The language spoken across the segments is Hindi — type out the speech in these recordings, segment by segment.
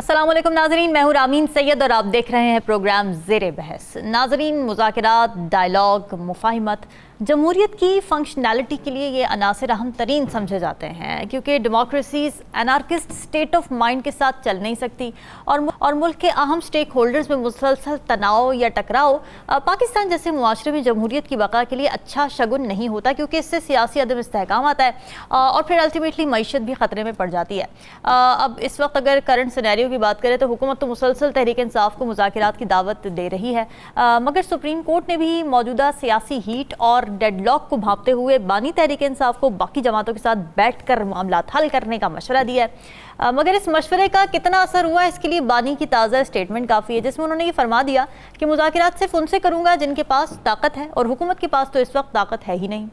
अस्सलाम वालेकुम नाजरीन, मैं हूँ रामीन सैयद और आप देख रहे हैं प्रोग्राम ज़ेरे बहस। नाजरीन, मुज़ाकरात, डायलॉग, मुफाहिमत जमहूरियत की फंक्शनैलिटी के लिए ये अनासर अहम तरीन समझे जाते हैं, क्योंकि democracies anarchist state of mind के साथ चल नहीं सकती और मुल्क के अहम स्टेक होल्डर्स में मुसलसल तनाव या टकराव पाकिस्तान जैसे मुआशरे में जमहूरियत की बका के लिए अच्छा शगुन नहीं होता, क्योंकि इससे सियासी अदम इस्तेहकाम आता है और फिर अल्टीमेटली मईशत भी ख़तरे में पड़ जाती है। अब इस वक्त अगर करंट सिनेरियो की बात करें तो हुकूमत तो मुसलसल तहरीक इंसाफ को मुज़ाकरात की दावत दे रही है, मगर सुप्रीम कोर्ट ने भी मौजूदा सियासी हीट और डेडलॉक को भांपते हुए बानी तहरीक इंसाफ को बाकी जमातों के साथ बैठकर मामला हल करने का मशवरा दिया है। मगर इस मशवरे का कितना असर हुआ, इसके लिए बानी की ताज़ा स्टेटमेंट काफ़ी है, जिसमें उन्होंने ये फरमा दिया कि मुज़ाकरात सिर्फ उनसे करूँगा जिनके पास ताकत है, और हुकूमत के पास तो इस वक्त ताकत है ही नहीं।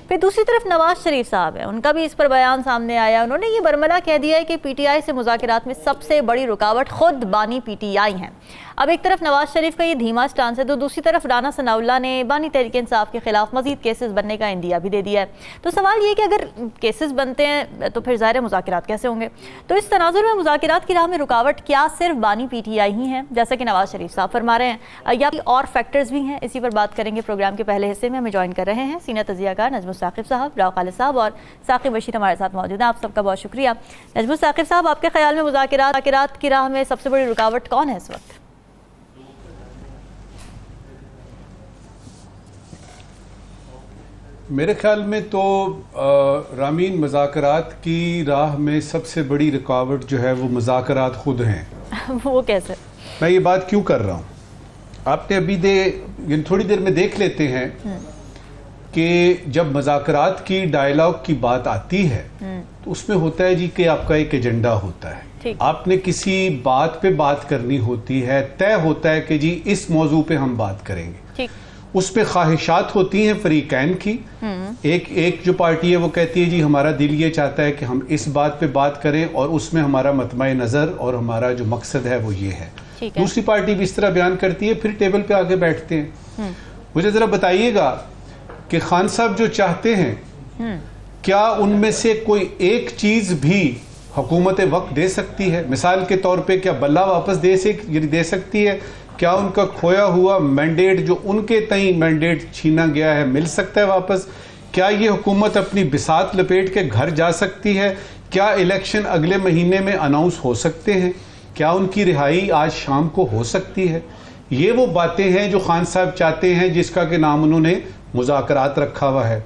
फिर दूसरी तरफ नवाज शरीफ साहब हैं, उनका भी इस पर बयान सामने आया। उन्होंने ये बरमला कह दिया है कि PTI से मुज़ाकरात में सबसे बड़ी रुकावट खुद बानी PTI हैं। अब एक तरफ नवाज शरीफ का ये धीमा स्टांस है, तो दूसरी तरफ राना सनाउल्लाह ने बानी तहरीक इंसाफ के खिलाफ मजीद केसेस बनने का इंदिया भी दे दिया है। तो सवाल ये कि अगर केसेस बनते हैं तो फिर ज़ाहिर मुज़ाकरात कैसे होंगे। तो इस तनाजुर में मुज़ाकरात की राह में रुकावट क्या सिर्फ बानी PTI ही हैं, जैसा कि नवाज शरीफ साहब फरमा रहे हैं, या और फैक्टर्स भी हैं? इसी पर बात करेंगे प्रोग्राम के पहले हिस्से में। हमें ज्वाइन कर रहे हैं सीनियर तजियाकार नजमुल साकिब साहब, राव खालिद साहब और साकिब बशीर हमारे साथ मौजूद हैं। आप सबका बहुत शुक्रिया। नजमुल साकिब साहब, आपके ख्याल में मुज़ाकरात की राह में सबसे बड़ी रुकावट कौन है इस वक्त? मेरे ख्याल में तो रामीन, मुज़ाकरात की राह में सबसे बड़ी रुकावट जो है वो मुज़ाकरात खुद हैं। वो कैसे? मैं ये बात क्यों कर रहा हूँ, आपने अभी थोड़ी देर में देख लेते हैं कि जब मुज़ाकरात की डायलॉग की बात आती है तो उसमें होता है जी कि आपका एक एजेंडा होता है, आपने किसी बात पे बात करनी होती है, तय होता है कि जी इस मौजू पे हम बात करेंगे। उस पे ख्वाहिशात होती हैं फरीकैन की। एक जो पार्टी है वो कहती है जी हमारा दिल ये चाहता है कि हम इस बात पे बात करें और उसमें हमारा मतमा नज़र और हमारा जो मकसद है वो ये है। दूसरी पार्टी भी इस तरह बयान करती है, फिर टेबल पे आके बैठते हैं। मुझे ज़रा बताइएगा कि खान साहब जो चाहते हैं, क्या उनमें से कोई एक चीज़ भी हुकूमत वक्त दे सकती है? मिसाल के तौर पे क्या बल्ला वापस दे सकती है? क्या उनका खोया हुआ मैंडेट जो उनके तई मैंडेट छीना गया है मिल सकता है वापस? क्या ये हुकूमत अपनी बिसात लपेट के घर जा सकती है? क्या इलेक्शन अगले महीने में अनाउंस हो सकते हैं? क्या उनकी रिहाई आज शाम को हो सकती है? ये वो बातें हैं जो खान साहब चाहते हैं, जिसका के नाम उन्होंने मुज़ाकरात रखा हुआ है।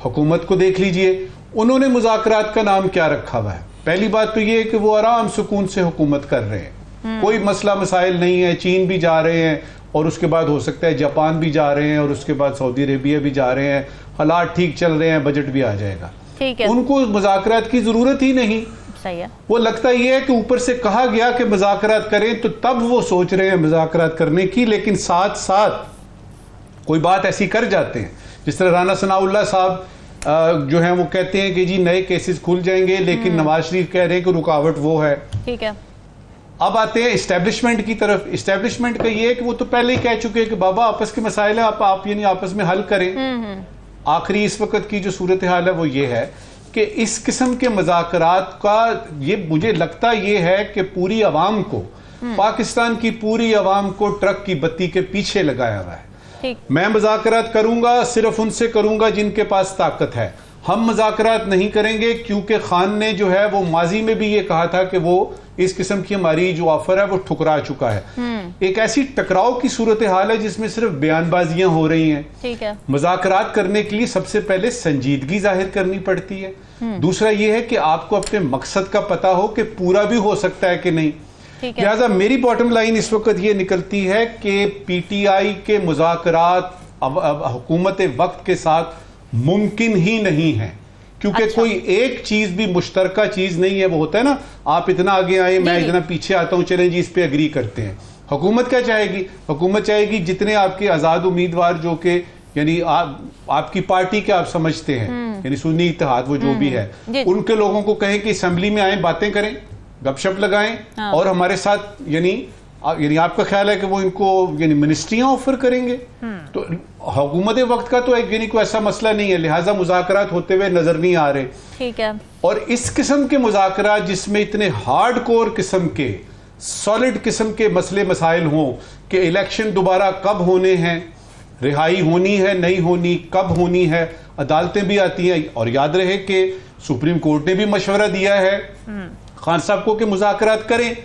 हुकूमत को देख लीजिए, उन्होंने मुज़ाकरात का नाम क्या रखा हुआ है। पहली बात तो ये है कि वो आराम सुकून से हुकूमत कर रहे हैं, कोई मसला मसाइल नहीं है। चीन भी जा रहे हैं और उसके बाद हो सकता है जापान भी जा रहे हैं और उसके बाद सऊदी अरेबिया भी जा रहे हैं। हालात ठीक चल रहे हैं, बजट भी आ जाएगा। ठीक है, उनको मुज़ाकरात की जरूरत ही नहीं। सही है। वो लगता ये है कि ऊपर से कहा गया कि मुज़ाकरात करें तो तब वो सोच रहे हैं मुज़ाकरात करने की, लेकिन साथ साथ कोई बात ऐसी कर जाते हैं। जिस तरह राना सनाउल्लाह साहब जो है वो कहते हैं कि जी नए केसेस खुल जाएंगे, लेकिन नवाज शरीफ कह रहे हैं कि रुकावट वो है। ठीक है, अब आते हैं इस्टेब्लिशमेंट की तरफ। इस्टेब्लिशमेंट का ये है कि वो तो पहले ही कह चुके हैं कि बाबा आपस के मसाइल है, आप यानी आपस में हल करें। आखिरी इस वक्त की जो सूरत हाल है वो ये है कि इस किस्म के मुज़ाकरात का ये मुझे लगता ये है कि पूरी अवाम को, पाकिस्तान की पूरी अवाम को ट्रक की बत्ती के पीछे लगाया हुआ है। मैं मुज़ाकरात करूंगा, सिर्फ उनसे करूंगा जिनके पास ताकत है। हम मुज़ाकरात नहीं करेंगे क्योंकि खान ने जो है वो माजी में भी ये कहा था कि वो इस किस्म की हमारी जो ऑफर है वो ठुकरा चुका है। एक ऐसी टकराव की सूरत हाल है जिसमें सिर्फ बयानबाजियां हो रही हैं। ठीक है, मुज़ाकरात करने के लिए सबसे पहले संजीदगी जाहिर करनी पड़ती है। दूसरा ये है कि आपको अपने मकसद का पता हो कि पूरा भी हो सकता है कि नहीं। लिहाजा मेरी बॉटम लाइन इस वक्त ये निकलती है कि PTI के मुज़ाकरात अब हुकूमत वक्त के साथ मुमकिन ही नहीं है, क्योंकि कोई एक चीज भी मुश्तरका चीज नहीं है। वो होता है ना, आप इतना आगे आए, मैं इतना पीछे आता हूं, चलें जी इस पे एग्री करते हैं। हुकूमत क्या चाहेगी? हुकूमत चाहेगी जितने आपके आजाद उम्मीदवार जो कि यानी आपकी पार्टी के आप समझते हैं, यानी सुन्नी इत्तेहाद वो जो भी है, उनके लोगों को कहें कि असेंबली में आए, बातें करें, गपशप लगाएं और हमारे साथ यानी आपका ख्याल है कि वो इनको यानी मिनिस्ट्रियां ऑफर करेंगे। तो हुकूमत वक्त का तो एक यानी कोई ऐसा मसला नहीं है, लिहाजा मुज़ाकरात होते हुए नजर नहीं आ रहे। ठीक है, और इस किस्म के मुज़ाकरात जिसमें इतने हार्ड कोर किस्म के सॉलिड किस्म के मसले मसाइल हों कि इलेक्शन दोबारा कब होने हैं, रिहाई होनी है नहीं होनी, कब होनी है, अदालतें भी आती हैं। और याद रहे कि सुप्रीम कोर्ट ने भी मशवरा दिया है खान साहब को कि मुज़ाकरात करें।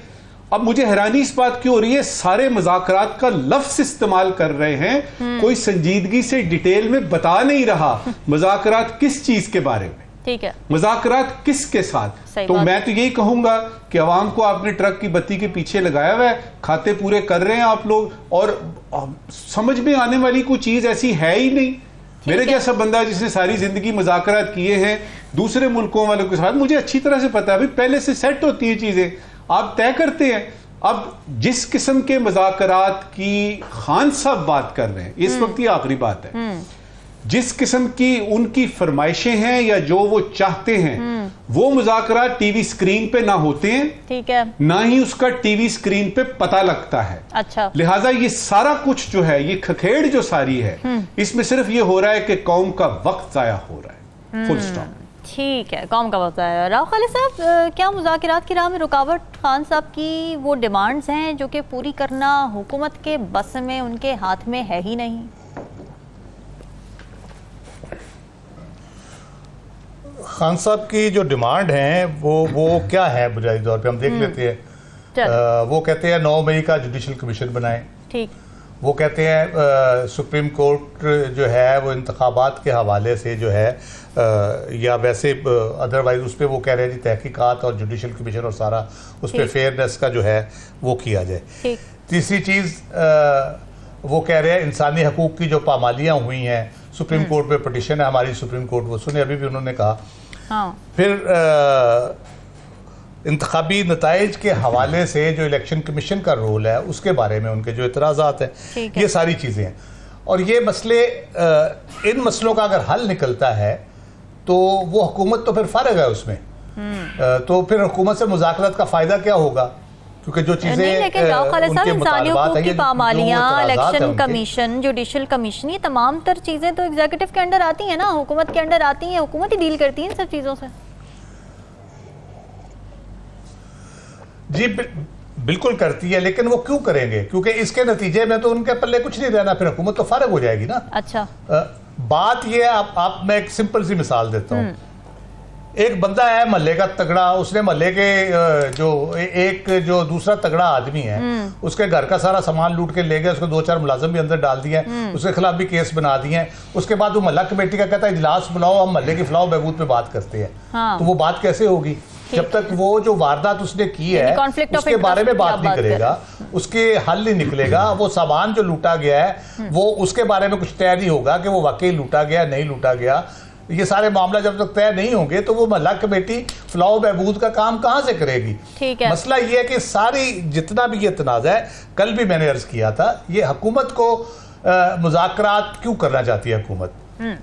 अब मुझे हैरानी इस बात की हो रही है, सारे मुज़ाकरात का लफ्ज़ इस्तेमाल कर रहे हैं, कोई संजीदगी से डिटेल में बता नहीं रहा मुज़ाकरात किस चीज के बारे में, ठीक है, मुज़ाकरात किसके साथ। तो मैं तो यही कहूंगा कि अवाम को आपने ट्रक की बत्ती के पीछे लगाया हुआ है, खाते पूरे कर रहे हैं आप लोग, और समझ में आने वाली कोई चीज ऐसी है ही नहीं। मेरे जैसा बंदा जिसने सारी जिंदगी मुज़ाकरात किए हैं दूसरे मुल्कों वालों के साथ, मुझे अच्छी तरह से पता है भाई पहले से सेट होती है चीजें, आप तय करते हैं। अब जिस किस्म के मुज़ाकरात की खान साहब बात कर रहे हैं इस वक्त, ये आखिरी बात है, जिस किस्म की उनकी फरमाइशें हैं या जो वो चाहते हैं वो मुज़ाकरात टीवी स्क्रीन पे ना होते हैं, ठीक है, ना ही उसका टीवी स्क्रीन पे पता लगता है। अच्छा, लिहाजा ये सारा कुछ जो है, ये खखेड़ जो सारी है, इसमें सिर्फ ये हो रहा है कि कौम का वक्त जाया हो रहा है, फुल स्टॉप। ठीक है, कौम का वक्त आया। राव खालिद साहब, क्या मुज़ाकरात की राह में रुकावट खान साहब की वो डिमांड्स हैं जो कि पूरी करना हुकूमत के बस में, उनके हाथ में है ही नहीं? खान साहब की जो डिमांड है वो क्या है बुनियादी तौर पे हम देख लेते हैं। वो कहते हैं 9 मई का जुडिशल कमीशन बनाएं। ठीक। वो कहते हैं सुप्रीम कोर्ट जो है वो इंतखाबात के हवाले से जो है या वैसे अदरवाइज उस पर वो कह रहे हैं जी तहकीकात और जुडिशल कमीशन और सारा उस पर फेयरनेस का जो है वो किया जाए। तीसरी चीज़ वो कह रहे हैं इंसानी हकूक़ की जो पामालियाँ हुई हैं, सुप्रीम कोर्ट में पटिशन है हमारी, सुप्रीम कोर्ट वो सुने अभी भी उन्होंने कहा। हाँ। फिर इंतखाबी नताइज के हवाले से जो इलेक्शन कमीशन का रोल है उसके बारे में उनके जो इतराज़ात हैं, ये सारी चीज़ें हैं। और ये मसले, इन मसलों का अगर हल निकलता है तो वो हुकूमत तो फिर फारिग है उसमें, तो फिर हुकूमत से मुज़ाकरात का फ़ायदा क्या होगा, क्योंकि जो चीज़ें इंसानी हकूक़ की पामालियाँ, इलेक्शन कमीशन, जुडिशल कमीशन, ये तमाम तर चीज़ें तो एग्जीक्यूटिव के अंडर आती हैं ना, हुकूमत के अंडर आती हैं, हुकूमत ही डील करती है इन सब चीज़ों से। जी बिल्कुल करती है, लेकिन वो क्यों करेंगे, क्योंकि इसके नतीजे में तो उनके पल्ले कुछ नहीं रहना, फिर हुकूमत तो फारिग हो जाएगी ना। अच्छा, बात ये आप मैं एक सिंपल सी मिसाल देता हूँ। एक बंदा है महल्ले का तगड़ा, उसने महल्ले के जो दूसरा तगड़ा आदमी है उसके घर का सारा सामान लूट के ले गया, उसको 2-4 मुलाजिम भी अंदर डाल दिए, उसके खिलाफ भी केस बना दिए। उसके बाद वो महल्ला कमेटी का कहता है इजलास बुलाओ, हम महल्ले की फलाह बहबूद पे बात करते हैं। हाँ। तो वो बात कैसे होगी जब तक वो जो वारदात उसने की है उसके बारे में बात नहीं करेगा, उसके हल नहीं निकलेगा, वो सामान जो लूटा गया है वो उसके बारे में कुछ तय नहीं होगा कि वो वाकई लूटा गया नहीं लूटा गया। ये सारे मामला जब तक तय नहीं होंगे तो वो महल्ला कमेटी फलाह बहबूद का काम कहाँ से करेगी। ठीक है, मसला ये है कि सारी जितना भी ये तनाज़ा है, कल भी मैंने अर्ज किया था, ये हुकूमत को मुज़ाकरात क्यों करना चाहती है हुकूमत।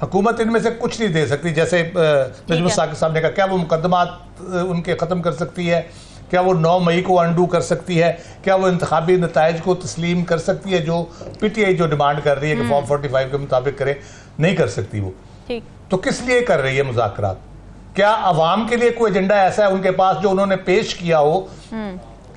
हुकूमत इनमें से कुछ नहीं दे सकती, जैसे नजमुल साकिब साहब ने कहा, क्या वो मुकदमात उनके ख़त्म कर सकती है, क्या वो 9 मई को अंडू कर सकती है, क्या वो इंतखाबी नताइज को तस्लीम कर सकती है जो पीटीआई जो डिमांड कर रही है कि फॉर्म 45 के मुताबिक करे, नहीं कर सकती वो। तो किस लिए कर रही है मुज़ाकरात? क्या अवाम के लिए कोई एजेंडा ऐसा है उनके पास जो उन्होंने पेश किया हो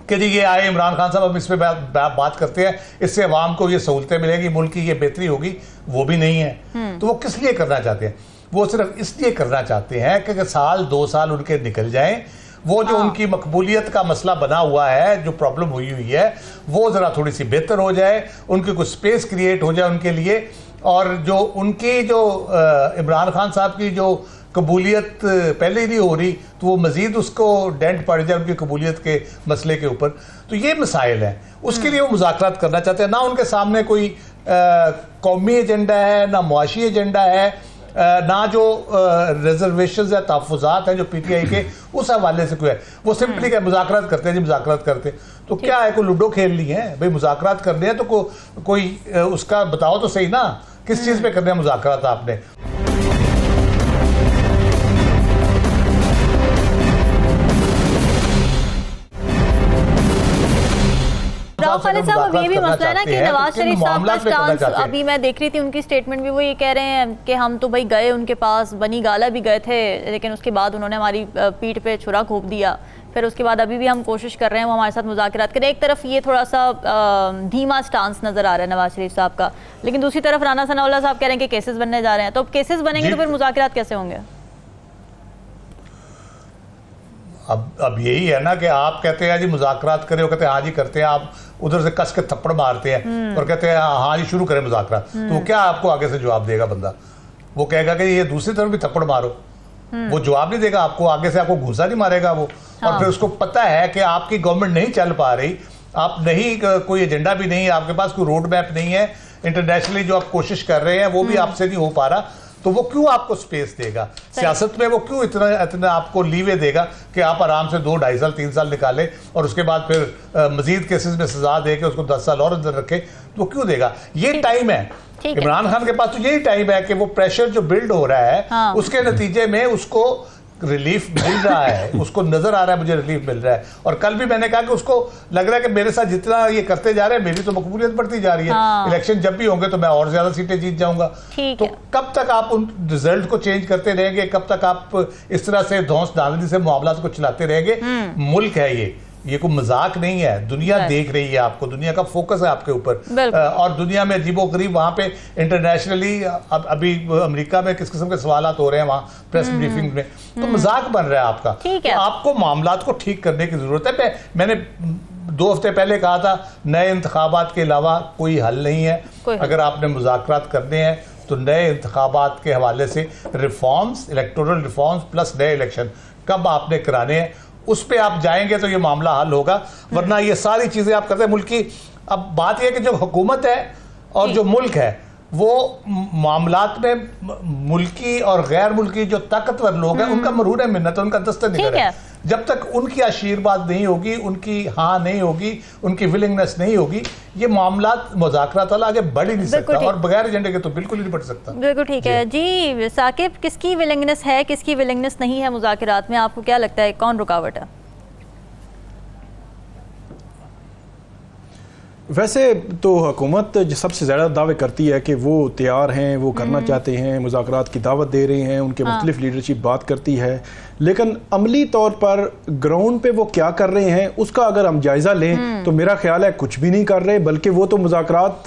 कि जी ये आए इमरान खान साहब हम इस पे बात करते हैं, इससे अवाम को ये सहूलतें मिलेगी, मुल्क की ये बेहतरी होगी? वो भी नहीं है। तो वो किस लिए करना चाहते हैं? वो सिर्फ इसलिए करना चाहते हैं कि 1-2 साल उनके निकल जाएं, वो जो उनकी मकबूलियत का मसला बना हुआ है, जो प्रॉब्लम हुई है, वो ज़रा थोड़ी सी बेहतर हो जाए, उनकी कुछ स्पेस क्रिएट हो जाए उनके लिए, और जो उनकी जो इमरान खान साहब की जो कबूलियत पहले ही नहीं हो रही तो वो मज़ीद उसको डेंट पड़ जाए उनकी कबूलियत के मसले के ऊपर। तो ये मसाइल हैं, उसके लिए वो मुज़ाकरात करना चाहते हैं। ना उनके सामने कोई कौमी एजेंडा है, ना मुआशी एजेंडा है, ना जो रिजर्वेशन या तहफ़्फ़ुज़ात हैं जो पीटीआई के उस हवाले से कोई है। वो सिंपली क्या मुज़ाकरात करते हैं जी, मुज़ाकरात करते। तो क्या है, कोई लूडो खेल ली है भाई, मुज़ाकरात करने हैं तो कोई उसका बताओ तो सही ना, किस चीज़ पे करने हैं मुज़ाकरात आपने। राव खालिद साहब, अब ये भी मसला है ना कि नवाज शरीफ साहब का स्टांस, अभी मैं देख रही थी उनकी स्टेटमेंट भी, वो ये कह रहे हैं कि हम तो भाई गए उनके पास, बनी गाला भी गए थे, लेकिन उसके बाद उन्होंने हमारी पीठ पे छुरा घोंप दिया फिर उसके बाद अभी भी हम कोशिश कर रहे हैं वो हमारे साथ मुज़ाकरात करें। एक तरफ ये थोड़ा सा धीमा स्टांस नज़र आ रहा है नवाज शरीफ साहब का, लेकिन दूसरी तरफ राना सनाउल्लाह साहब कह रहे हैं कि केसेस बनने जा रहे हैं। तो अब केसेस बनेंगे तो फिर मुज़ाकरात कैसे होंगे? अब यही है ना कि आप कहते हैं जी मुज़ाकरात करें, वो कहते हैं हाँ जी करते हैं, आप उधर से कस के थप्पड़ मारते हैं और कहते हैं हाँ जी शुरू करें मुज़ाकरात, तो वो क्या आपको आगे से जवाब देगा? बंदा वो कहेगा कि ये दूसरी तरफ भी थप्पड़ मारो, वो जवाब नहीं देगा आपको, आगे से आपको घूंसा नहीं मारेगा वो। और फिर उसको पता है कि आपकी गवर्नमेंट नहीं चल पा रही, आप नहीं, कोई एजेंडा भी नहीं है आपके पास, कोई रोड मैप नहीं है, इंटरनेशनली जो आप कोशिश कर रहे हैं वो भी आपसे नहीं हो पा रहा, तो वो क्यों आपको स्पेस देगा सियासत में? वो क्यों इतना आपको लीवे देगा कि आप आराम से 2, 2.5 साल 3 साल निकालें और उसके बाद फिर मजीद केसेस में सजा दे के उसको 10 साल और अंदर रखे? तो क्यों देगा? ये टाइम है इमरान खान के पास, तो यही टाइम है कि वो प्रेशर जो बिल्ड हो रहा है उसके नतीजे में उसको रिलीफ मिल रहा है, उसको नजर आ रहा है मुझे रिलीफ मिल रहा है। और कल भी मैंने कहा कि उसको लग रहा है कि मेरे साथ जितना ये करते जा रहे हैं मेरी तो मकबूलियत बढ़ती जा रही है, इलेक्शन जब भी होंगे तो मैं और ज्यादा सीटें जीत जाऊंगा। तो कब तक आप उन रिजल्ट को चेंज करते रहेंगे? कब तक आप इस तरह से धौंस धांधली से मामला को चलाते रहेंगे? मुल्क है ये कोई मजाक नहीं है, दुनिया देख रही है आपको, दुनिया का फोकस है आपके ऊपर, और दुनिया में अजीबोगरीब वहां पे इंटरनेशनली अभी अमेरिका में किस किस्म के सवालात हो रहे हैं वहां प्रेस ब्रीफिंग में, तो मजाक बन रहा है आपका। तो आपको मामलात को ठीक करने की जरूरत है। मैंने 2 हफ्ते पहले कहा था नए इंतखाबात के अलावा कोई हल नहीं है, अगर आपने मुज़ाकरात करने हैं तो नए इंतखाबात के हवाले से रिफॉर्म्स, इलेक्टोरल रिफॉर्म्स प्लस नए इलेक्शन कब आपने कराने हैं उस पे आप जाएंगे तो ये मामला हल होगा, वरना ये सारी चीजें आप करते हैं मुल्क की। अब बात यह कि जो हुकूमत है और जो मुल्क है वो मामलात में मुल्की और गैर मुल्की जो ताकतवर लोग हैं उनका मरहून है मिन्नत, उनका दस्तनिगर है। जब तक उनकी आशीर्वाद नहीं होगी, उनकी हाँ नहीं होगी, उनकी विलिंगनेस नहीं होगी, ये मामलात मुज़ाकरात वाला आगे बढ़ ही नहीं सकता, और बगैर एजेंडे के तो बिल्कुल ही नहीं बढ़ सकता। बिल्कुल ठीक है जी। साकिब, किसकी विलिंगनेस है, किसकी विलिंगनेस नहीं है मुज़ाकरात में? आपको क्या लगता है कौन रुकावट है? वैसे तो हुकूमत सबसे ज़्यादा दावे करती है कि वो तैयार हैं, वो करना चाहते हैं, मुज़ाकरात की दावत दे रहे हैं, उनके मुख्तलिफ लीडरशिप बात करती है, लेकिन अमली तौर पर ग्राउंड पे वो क्या कर रहे हैं उसका अगर हम जायज़ा लें तो मेरा ख्याल है कुछ भी नहीं कर रहे, बल्कि वो तो मुज़ाकरात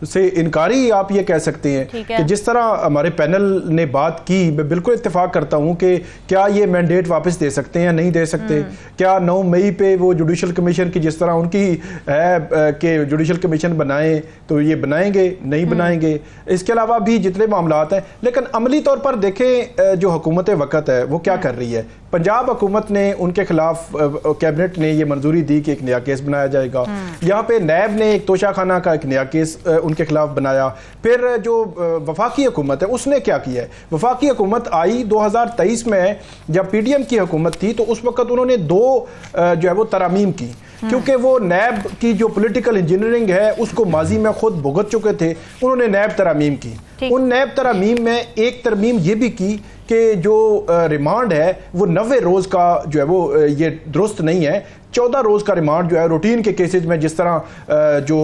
से इनकारी आप ये कह सकते हैं कि जिस तरह हमारे पैनल ने बात की, मैं बिल्कुल इत्तेफाक करता हूँ कि क्या ये मैंडेट वापस दे सकते हैं, नहीं दे सकते? क्या 9 मई पे वो जुडिशल कमीशन की जिस तरह उनकी है कि जुडिशल कमीशन बनाएं तो ये बनाएंगे, नहीं बनाएंगे? इसके अलावा भी जितने मामलात हैं, लेकिन अमली तौर पर देखें जो हुकूमत वक्त है वो क्या कर रही है। पंजाब हुकूमत ने उनके खिलाफ कैबिनेट ने ये मंजूरी दी कि एक नया केस बनाया जाएगा, यहाँ पे नैब ने एक तोशाखाना का एक नया केस उनके खिलाफ बनाया। फिर जो वफाकी हुकूमत है उसने क्या किया है? वफाकी हुकूमत आई 2023 में, जब PDM की हुकूमत थी तो उस वक्त उन्होंने 2 जो है वो तरामीम की, क्योंकि वो नैब की जो पॉलिटिकल इंजीनियरिंग है उसको माजी में खुद भुगत चुके थे, उन्होंने नैब तरामीम की। उन नैब तरामीम में एक तरमीम ये भी की कि जो रिमांड है वो 90 रोज़ का जो है वो ये दुरुस्त नहीं है, 14 रोज़ का रिमांड जो है रूटीन के केसेस में, जिस तरह जो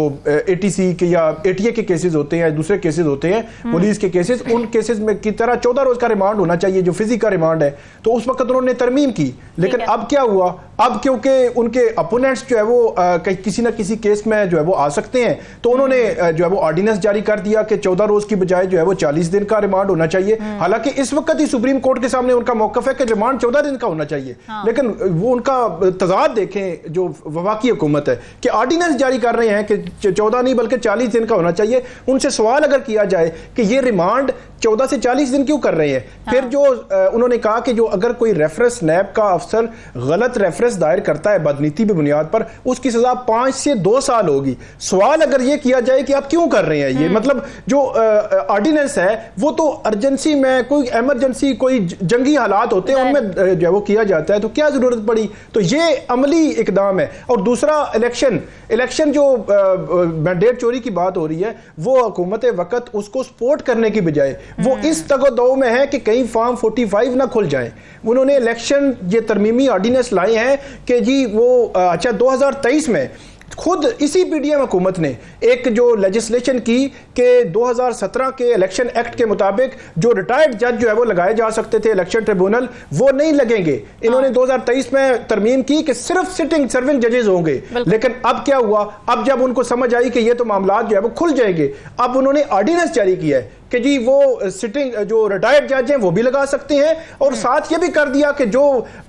ATC के या ATA के केसेस होते हैं, दूसरे केसेस होते हैं पुलिस के केसेस, उन केसेस में की तरह 14 रोज़ का रिमांड होना चाहिए जो फिजिकल का रिमांड है। तो उस वक्त उन्होंने तरमीम की, लेकिन अब क्या हुआ? अब क्योंकि उनके अपोनेंट्स जो है वो किसी ना किसी केस में जो है वो आ सकते हैं, तो उन्होंने जो है वो ऑर्डिनेंस जारी कर दिया कि 14 रोज़ की बजाय जो है वो 40 दिन का रिमांड होना चाहिए। हालांकि इस वक्त ही सुप्रीम कोर्ट के सामने उनका मौकफ है कि रिमांड 14 दिन का होना चाहिए, लेकिन वो उनका तजाद देखें जो वफाकी हुकूमत है कि ऑर्डिनेंस जारी कर रहे हैं कि 14 नहीं बल्कि 40 दिन का होना चाहिए। उनसे सवाल अगर किया जाए कि ये रिमांड 14 से 40 दिन क्यों कर रहे हैं? फिर जो उन्होंने कहा कि जो अगर कोई रेफरेंस नैब का अफसर गलत रेफरेंस दायर करता है बदनीति की बुनियाद पर, उसकी सजा 5 से 2 साल होगी। सवाल अगर ये किया जाए कि आप क्यों कर रहे हैं ये, मतलब जो ऑर्डिनेंस है वो तो अर्जेंसी में, कोई इमरजेंसी, कोई जंगी हालात होते हैं उनमें जो वो किया जाता है, तो क्या जरूरत पड़ी? तो ये अमली इकदाम है। और दूसरा इलेक्शन जो मैंडेट चोरी की बात हो रही है, वो हुकूमत वक्त उसको सपोर्ट करने की बजाय वो इस तगदो में है कि कहीं फॉर्म 45 ना खुल जाए। उन्होंने इलेक्शन ये तरमीमी ऑर्डिनेंस लाए हैं कि जी वो अच्छा 2023 में खुद इसी पीडीएम हुकूमत ने एक जो लेजिस्लेशन की कि 2017 के इलेक्शन एक्ट के मुताबिक जो रिटायर्ड जज जो है वो लगाए जा सकते थे इलेक्शन ट्रिब्यूनल, वो नहीं लगेंगे। इन्होंने 2023 में तरमीम की कि सिर्फ सिटिंग सर्विंग जजेस होंगे। लेकिन अब क्या हुआ, अब जब उनको समझ आई कि ये तो मामला जो है वो खुल जाएंगे, अब उन्होंने ऑर्डिनेंस जारी किया है कि जी वो सिटिंग जो रिटायर्ड जज हैं वो भी लगा सकते हैं, और साथ ये भी कर दिया कि जो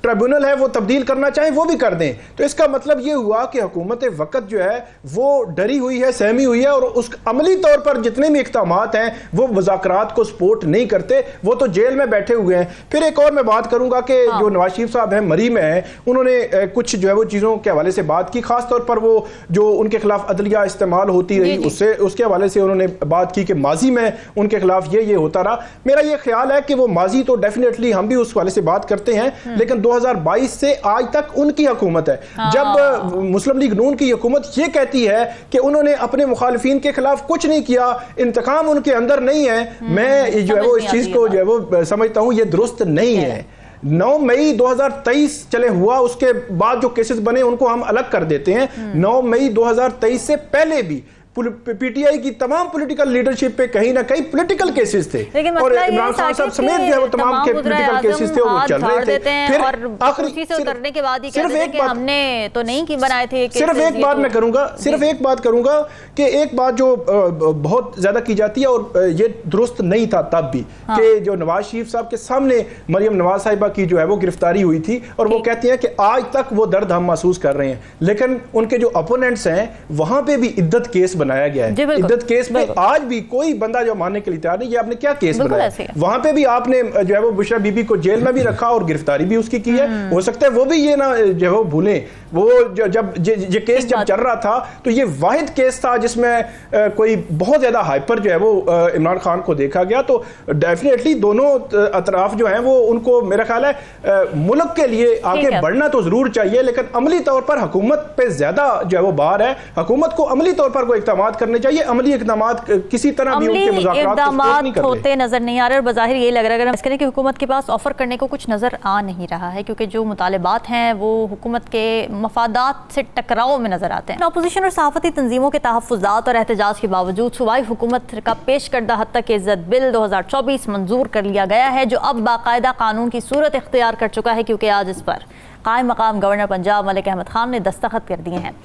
ट्रिब्यूनल है वो तब्दील करना चाहें वो भी कर दें। तो इसका मतलब ये हुआ कि हुकूमत वक्त जो है वो डरी हुई है, सहमी हुई है, और उस अमली तौर पर जितने भी इक़दामात हैं वो मुज़ाकरात को सपोर्ट नहीं करते, वो तो जेल में बैठे हुए हैं। फिर एक और मैं बात करूंगा कि जो नवाज शरीफ साहब हैं मरी में हैं, उन्होंने कुछ जो है वो चीज़ों के हवाले से बात की, खासतौर पर वो जो उनके खिलाफ अदलिया इस्तेमाल होती रही उसके हवाले से उन्होंने बात की कि माजी में के खिलाफ ये होता रहा। मेरा ये ख्याल है कि वो माजी तो डेफिनेटली हम भी उस वाले से बात करते हैं, लेकिन 2022 से आज तक उनकी हुकूमत है। जब मुस्लिम लीग नून की हुकूमत ये कहती है कि उन्होंने अपने मुखालिफिन के खिलाफ कुछ नहीं किया, इंतकाम उनके अंदर नहीं है, मैं जो है वो इस चीज को जो है वो समझता हूं ये दुरुस्त नहीं है। 9 मई 2023 चले हुआ, उसके बाद जो केसेस बने उनको हम अलग कर देते हैं। 9 मई 2023 से पहले भी पीटीआई की तमाम पॉलिटिकल लीडरशिप पे कहीं ना कहीं पॉलिटिकल केसेस थे, और इमरान खान साहब समेत जो है वो तमाम के पॉलिटिकल केसेस थे, वो चल रहे थे। फिर आखिरी से उतरने के बाद ही कहते थे कि हमने तो नहीं की बनाए थे। सिर्फ एक बात मैं करूंगा, सिर्फ एक बात करूंगा कि एक बात जो बहुत ज्यादा की जाती है और ये दुरुस्त नहीं था तब भी, कि जो नवाज शरीफ साहब के सामने मरियम नवाज साहिबा की जो है वो गिरफ्तारी हुई थी, और वो कहती हैं कि आज तक वो दर्द हम महसूस कर रहे हैं, लेकिन उनके जो अपोनेंट्स हैं वहां पे भी इद्दत केस बनाया गया है। इद्दत केस में आज भी कोई बंदा जो मानने के लिए तैयार नहीं, ये आपने क्या केस बनाया, वहां पे भी आपने जो है वो बुशरा बीबी को जेल में भी रखा और गिरफ्तारी भी उसकी की है। हो सकता है वो भी ये ना जो है वो भूलें, वो जब ये केस जब चल रहा था तो ये वाहिद केस था जिसमें कोई बहुत ज्यादा हाइपर जो है वो इमरान खान को देखा गया। तो डेफिनेटली दोनों अतराफ जो हैं वो उनको मेरा ख्याल है मुल्क के लिए आगे बढ़ना तो जरूर चाहिए, लेकिन अमली तौर पर हुकूमत पे ज्यादा जो है वो बार है। हुकूमत को अमली तौर पर कोई इक़दामात करने चाहिए, अमली इक़दामात किसी तरह भी उनके मुज़ाकरात होते नजर नहीं आ रहे, और बज़ाहिर ये लग रहा है अगर इस तरह की हुकूमत के पास ऑफर करने को कुछ नजर आ नहीं रहा है, क्योंकि जो मुतालिबात हैं वो हुकूमत के मफादात से टकराव में नजर आते हैं। अपोजिशन और सहाफ़ती तंजीमों के तहफ़्फ़ुज़ात और एहतजाज के बावजूद सूबाई हुकूमत का पेश करदा हद तक इज़्ज़त बिल 2024 मंजूर कर लिया गया है, जो अब बाकायदा कानून की सूरत इख्तियार कर चुका है, क्योंकि आज इस पर कायम मकाम गवर्नर पंजाब मलिक अहमद खान ने दस्तखत कर दिए हैं।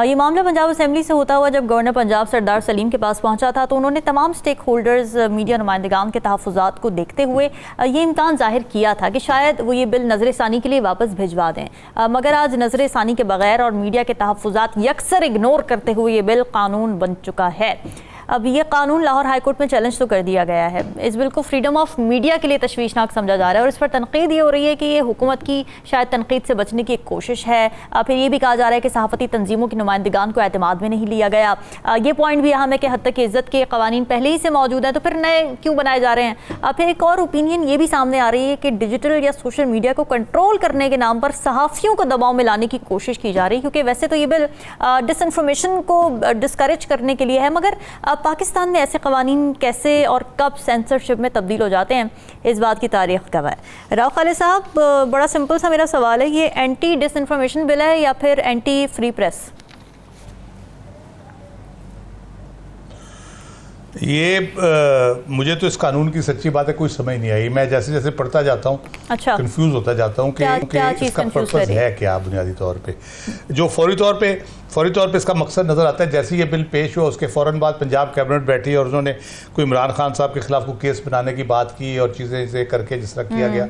ये मामला पंजाब असेंबली से होता हुआ जब गवर्नर पंजाब सरदार सलीम के पास पहुंचा था, तो उन्होंने तमाम स्टेक होल्डर्स, मीडिया नुमाइंदगान के तहफ़्फ़ुज़ात को देखते हुए ये इम्कान जाहिर किया था कि शायद वो ये बिल नज़र सानी के लिए वापस भिजवा दें, मगर आज नज़र सानी के बगैर और मीडिया के तहफ़्फ़ुज़ात यकसर इग्नोर करते हुए ये बिल कानून बन चुका है। अब ये कानून लाहौर हाई कोर्ट में चैलेंज तो कर दिया गया है। इस बिल को फ्रीडम ऑफ मीडिया के लिए तशवीशनाक समझा जा रहा है, और इस पर तनकीद ये हो रही है कि ये हुकूमत की शायद तनकीद से बचने की एक कोशिश है। फिर ये भी कहा जा रहा है कि सहाफ़ती तंजीमों की नुमाइंदगान को एतमाद में नहीं लिया गया। ये पॉइंट भी अहम है कि हद तक इज़्ज़त के कवानीन पहले ही से मौजूद हैं, तो फिर नए क्यों बनाए जा रहे हैं। फिर एक और ओपिनियन ये भी सामने आ रही है कि डिजिटल या सोशल मीडिया को कंट्रोल करने के नाम पर सहाफ़ियों को दबाव में लाने की कोशिश की जा रही है, क्योंकि वैसे तो ये बिल डिसइंफॉर्मेशन को डिस्करेज करने के लिए है, मगर पाकिस्तान में ऐसे कवानीन कैसे और कब सेंसरशिप में तब्दील हो जाते हैं, इस बात की तारीख गवाह है। राव खालिद साहब, बड़ा सिंपल सा मेरा सवाल है, ये एंटी डिसइंफॉर्मेशन बिल है या फिर एंटी फ्री प्रेस? ये मुझे तो इस कानून की सच्ची बात है कोई समझ नहीं आई। मैं जैसे जैसे पढ़ता जाता हूँ कंफ्यूज होता जाता हूँ कि इसका पर्पस है क्या बुनियादी तौर पे। जो फौरी तौर पे इसका मकसद नज़र आता है, जैसे ये बिल पेश हुआ उसके फ़ौरन बाद पंजाब कैबिनेट बैठी और उन्होंने कोई इमरान खान साहब के खिलाफ कोई केस बनाने की बात की और चीज़ें इसे करके जिस तरह किया गया,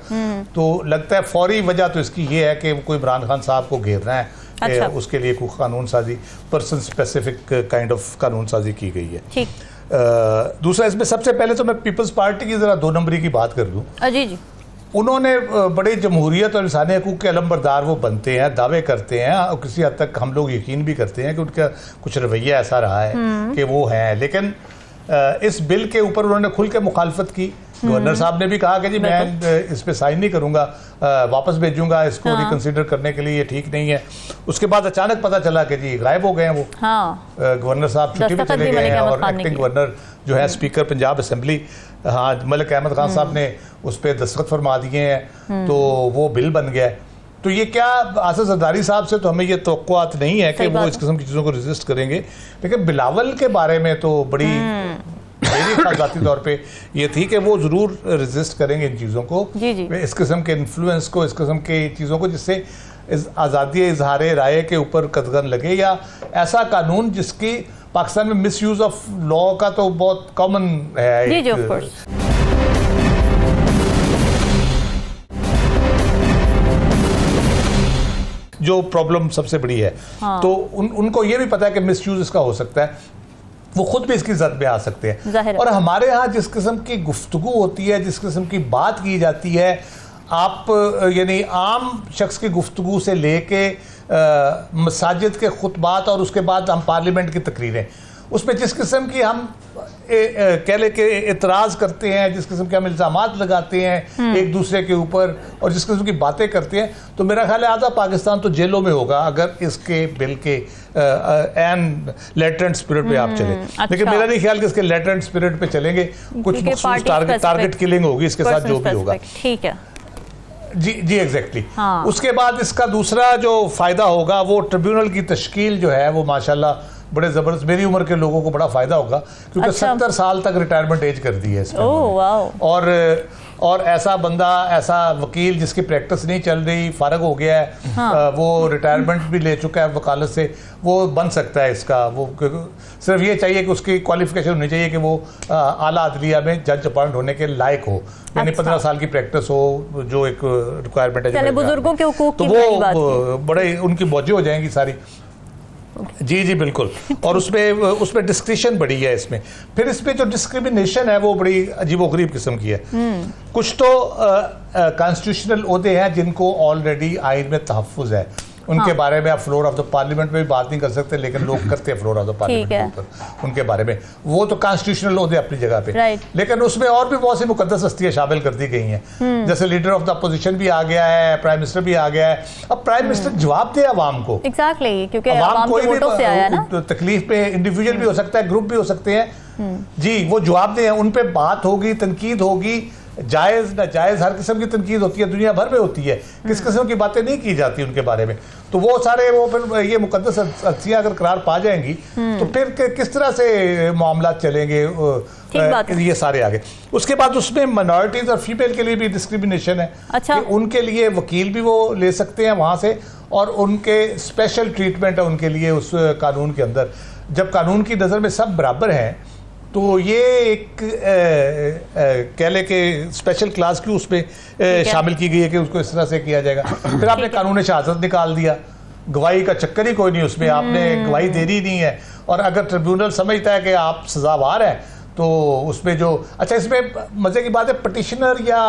तो लगता है फौरी वजह तो इसकी ये है कि कोई इमरान खान साहब को घेरना है। अच्छा। उसके लिए कोई कानून साजी, पर्सन स्पेसिफिक काइंड ऑफ कानून साजी की गई है। दूसरा, इसमें सबसे पहले तो मैं पीपल्स पार्टी की ज़रा 2 नंबरी की बात कर दूँ। जी। उन्होंने बड़े जमहूरियत और इंसानी हकूक़ के अलमबरदार वो बनते हैं, दावे करते हैं, और किसी हद तक हम लोग यकीन भी करते हैं कि उनका कुछ रवैया ऐसा रहा है कि वो हैं। लेकिन इस बिल के ऊपर उन्होंने खुल के मुखालफत की। गवर्नर साहब ने भी कहा कि जी मैं इस पे साइन नहीं करूंगा, वापस भेजूंगा इसको रिकंसिडर करने के लिए, ये ठीक नहीं है। उसके बाद अचानक पता चला कि जी गायब हो गए हैं वो। गवर्नर साहब छुट्टी पे चले गए हैं और एक्टिंग गवर्नर जो है स्पीकर पंजाब असेंबली मलिक अहमद खान साहब ने उस पर दस्तखत फरमा दिए हैं, तो वो बिल बन गया। तो ये क्या आसिफ जरदारी साहब से तो हमें ये तवक्कुआत नहीं है कि वो इस किस्म की चीज़ों को रेजिस्ट करेंगे, लेकिन बिलावल के बारे में तो बड़ी मेरी ख्याल ज़ाती तौर पे ये थी कि वो ज़रूर रेजिस्ट करेंगे इन चीज़ों को, इस किस्म के इन्फ्लुएंस को, इस किस्म की चीज़ों को, जिससे आज़ादी इजहार राय के ऊपर कदगन लगे, या ऐसा कानून जिसकी पाकिस्तान में मिस यूज़ ऑफ लॉ का तो बहुत कॉमन है। जो प्रॉब्लम सबसे बड़ी है, हाँ। तो उनको ये भी पता है कि मिस यूज़ इसका हो सकता है, वो खुद भी इसकी जद में आ सकते हैं। और हमारे यहाँ जिस किस्म की गुफ्तगू होती है, जिस किस्म की बात की जाती है, आप यानी आम शख्स की गुफ्तगू से लेके मसाजिद के खुतबात और उसके बाद हम पार्लियामेंट की तकरीरें, उसमें जिस किस्म की हम कह ले के एतराज़ करते हैं, जिस किस्म के हम इल्ज़ामात लगाते हैं एक दूसरे के ऊपर, और जिस किस्म की बातें करते हैं, तो मेरा ख्याल है आधा पाकिस्तान तो जेलों में होगा अगर इसके बिल के एन लेटेंट स्पिरिट पे आप चले। अच्छा। लेकिन मेरा नहीं ख्याल कि इसके लेटेंट स्पिरिट पे चलेंगे, कुछ मखसूस टारगेट किलिंग होगी इसके साथ, जो भी होगा। ठीक है जी एग्जैक्टली। हाँ। उसके बाद इसका दूसरा जो फ़ायदा होगा वो ट्रिब्यूनल की तश्कील जो है वो माशाल्लाह बड़े ज़बरदस्त, मेरी उम्र के लोगों को बड़ा फ़ायदा होगा, क्योंकि अच्छा। 70 साल तक रिटायरमेंट एज कर दी है इसमें। और ऐसा बंदा, ऐसा वकील जिसकी प्रैक्टिस नहीं चल रही, फ़ारग हो गया है, हाँ। वो रिटायरमेंट भी ले चुका है वकालत से, वो बन सकता है इसका। वो सिर्फ ये चाहिए कि उसकी क्वालिफिकेशन होनी चाहिए कि वो आला अदलिया में जज अपॉइंट होने के लायक हो, यानी 15 साल की प्रैक्टिस हो, जो एक रिक्वायरमेंट है। बुजुर्गों के हुकूक तो वो बड़े उनकी मौजी हो जाएंगी सारी। जी बिल्कुल। और उसमें डिस्क्रिशन बड़ी है इसमें। फिर इसमें जो डिस्क्रिमिनेशन है वो बड़ी अजीबोगरीब किस्म की है। कुछ तो कॉन्स्टिट्यूशनल ओहदे हैं जिनको ऑलरेडी आइन में तहफ़्फ़ुज़ है, उनके बारे में आप फ्लोर ऑफ द पार्लियामेंट में भी बात नहीं कर सकते, लेकिन लोग करते हैं फ्लोर ऑफ द पार्लियामेंट के ऊपर उनके बारे में, वो तो कॉन्स्टिट्यूशनल ओहदे अपनी जगह पे। लेकिन उसमें और भी बहुत सी मुकद्दस हस्तियां शामिल कर दी गई हैं, जैसे लीडर ऑफ द अपोजिशन भी आ गया है, प्राइम मिनिस्टर भी आ गया है। अब प्राइम मिनिस्टर जवाब दे अवाम को, एग्जैक्टली, क्योंकि अवाम कोई भी तकलीफ पे इंडिविजुअल भी हो सकता है, ग्रुप भी हो सकते हैं, जी वो जवाब दे, उन पे बात होगी, तनकीद होगी, जायज़ नाजायज़ हर किस्म की तनकीद होती है, दुनिया भर में होती है, किस किस्म की बातें नहीं की जाती उनके बारे में। तो वो सारे वो फिर ये मुकद्दस हस्तियां अगर करार पा जाएंगी तो फिर किस तरह से मामला चलेंगे, ये सारे आगे। उसके बाद उसमें माइनॉरिटीज़ और फीमेल के लिए भी डिस्क्रिमिनेशन है। अच्छा। कि उनके लिए वकील भी वो ले सकते हैं वहाँ से, और उनके स्पेशल ट्रीटमेंट है उनके लिए उस कानून के अंदर। जब कानून की नज़र में सब बराबर हैं तो ये एक कह ले के स्पेशल क्लास की उसमें शामिल की गई है कि उसको इस तरह से किया जाएगा। फिर आपने कानून शहादत निकाल दिया, गवाही का चक्कर ही कोई नहीं उसमें, आपने गवाही देनी नहीं है। और अगर ट्रिब्यूनल समझता है कि आप सजावार हैं तो उसमें जो, अच्छा इसमें मज़े की बात है, पटिशनर या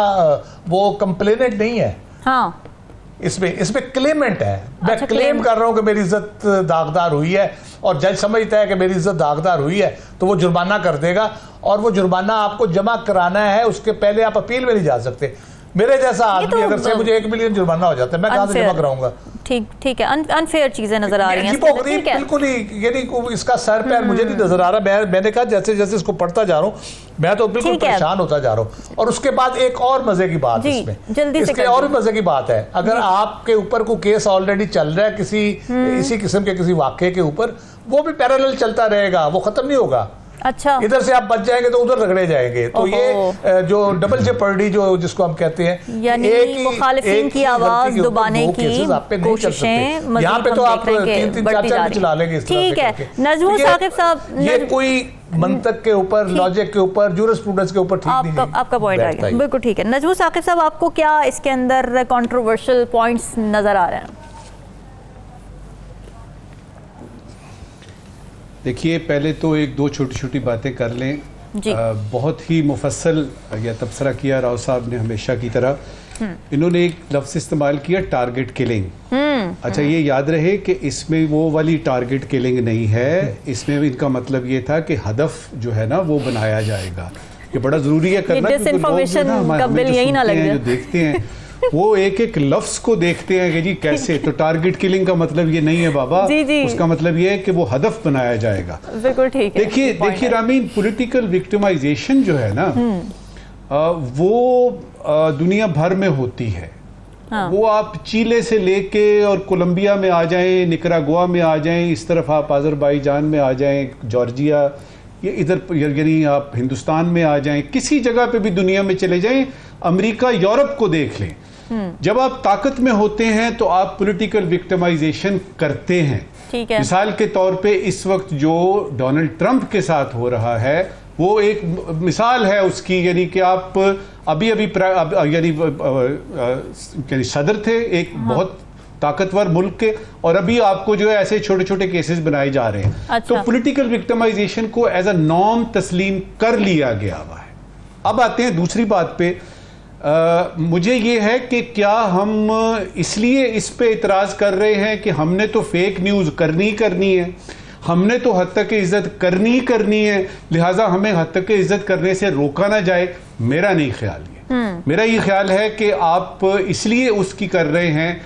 वो कंप्लेनेंट नहीं है, हाँ इसमें क्लेमेंट है। मैं क्लेम कर रहा हूँ कि मेरी इज्जत दागदार हुई है, और जज समझता है कि मेरी इज्जत दागदार हुई है तो वो जुर्माना कर देगा, और वो जुर्माना आपको जमा कराना है, उसके पहले आप अपील में नहीं जा सकते। मेरे जैसा आदमी अगर से मुझे 1 मिलियन जुर्माना हो जाता है, मैं कहाँ से जमा कराऊंगा? ठीक है, अनफेयर चीजें नजर आ रही हैं। बिल्कुल ही, यानी इसका सर पैर मुझे नहीं नजर आ रहा। मैंने कहा जैसे जैसे इसको पढ़ता जा रहा हूँ मैं तो बिल्कुल परेशान होता जा रहा हूँ। और उसके बाद एक और मजे की बात इसमें, इसके और भी मजे की बात है, अगर आपके ऊपर कोई केस ऑलरेडी चल रहा है किसी इसी किस्म के किसी वाक़े के ऊपर, वो भी पैरेलल चलता रहेगा, वो खत्म नहीं होगा। अच्छा, इधर से आप बच जाएंगे तो उधर रगड़े जाएंगे। तो ये जो डबल जेपर्डी जो जिसको हम कहते हैं, यानी मुखालिफिन की आवाज दबाने की कोशिशें यहाँ पे तो आप 3-3 4-4 चला लेंगे इस तरह से। ठीक है नजमुल साकिब साहब, ये कोई मंतक के ऊपर, लॉजिक के ऊपर, जूरिस्प्रूडेंस के ऊपर ठीक नहीं है। आपका पॉइंट आ गया, बिल्कुल ठीक है। नजमुल साकिब साहब, आपको क्या इसके अंदर कंट्रोवर्शियल पॉइंट्स नजर आ रहे हैं? देखिए, पहले तो 1-2 छोटी छोटी बातें कर लें। बहुत ही मुफस्सल या तबसरा किया राव साहब ने हमेशा की तरह। इन्होंने एक लफ्ज़ इस्तेमाल किया, टारगेट किलिंग। अच्छा, ये याद रहे कि इसमें वो वाली टारगेट किलिंग नहीं है, इसमें इनका मतलब ये था कि हदफ जो है ना वो बनाया जाएगा। ये बड़ा ज़रूरी है करना, डिसइंफॉर्मेशन का बिल यही ना लग जाए। जो देखते हैं वो एक एक लफ्ज को देखते हैं कि जी कैसे, तो टारगेट किलिंग का मतलब ये नहीं है बाबा, उसका मतलब ये है कि वो हदफ बनाया जाएगा। बिल्कुल ठीक है। देखिए रामीन, पॉलिटिकल विक्टिमाइजेशन जो है ना वो दुनिया भर में होती है। वो आप चीले से लेके और कोलंबिया में आ जाएं, निकरागुआ में आ जाएं, इस तरफ आप अजरबैजान में आ जाएं, जॉर्जिया, ये इधर यानी आप हिंदुस्तान में आ जाएं, किसी जगह पे भी दुनिया में चले जाएं, अमेरिका, यूरोप को देख लें। जब आप ताकत में होते हैं तो आप पॉलिटिकल विक्टिमाइजेशन करते हैं। ठीक है। मिसाल के तौर पे इस वक्त जो डोनाल्ड ट्रंप के साथ हो रहा है वो एक मिसाल है उसकी, यानी कि आप अभी यानी सदर थे एक बहुत ताकतवर मुल्क के, और अभी आपको जो है ऐसे छोटे छोटे केसेस बनाए जा रहे हैं। अच्छा। तो पॉलिटिकल विक्टिमाइजेशन को एज अ नॉर्म तस्लीम कर लिया गया हुआ है। अब आते हैं दूसरी बात पे। मुझे ये है कि क्या हम इसलिए इस पे इतराज़ कर रहे हैं कि हमने तो फेक न्यूज़ करनी है, हमने तो हद तक इज्जत करनी है, लिहाजा हमें हद तक इज्जत करने से रोका ना जाए? मेरा नहीं ख्याल ये। मेरा ये ख्याल है कि आप इसलिए उसकी कर रहे हैं,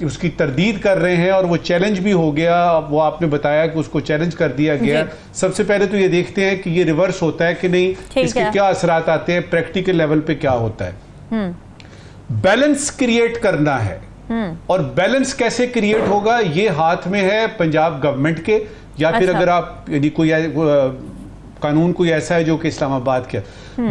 उसकी तरदीद कर रहे हैं, और वो चैलेंज भी हो गया। वो आपने बताया कि उसको चैलेंज कर दिया गया। सबसे पहले तो ये देखते हैं कि ये रिवर्स होता है कि नहीं, इसके क्या असरात आते हैं, प्रैक्टिकल लेवल पे क्या होता है। बैलेंस क्रिएट करना है, और बैलेंस कैसे क्रिएट होगा ये हाथ में है पंजाब गवर्नमेंट के, या फिर अगर आप यदि कोई कानून कोई ऐसा है जो कि इस्लामाबाद के।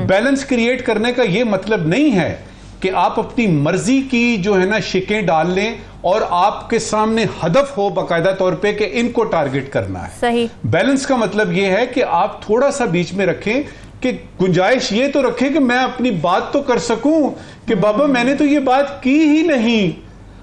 बैलेंस क्रिएट करने का ये मतलब नहीं है कि आप अपनी मर्जी की जो है ना शिकें डाल लें और आपके सामने हदफ हो बाकायदा तौर पे कि इनको टारगेट करना है। सही। बैलेंस का मतलब यह है कि आप थोड़ा सा बीच में रखें कि गुंजाइश ये तो रखें कि मैं अपनी बात तो कर सकूं कि बाबा मैंने तो ये बात की ही नहीं।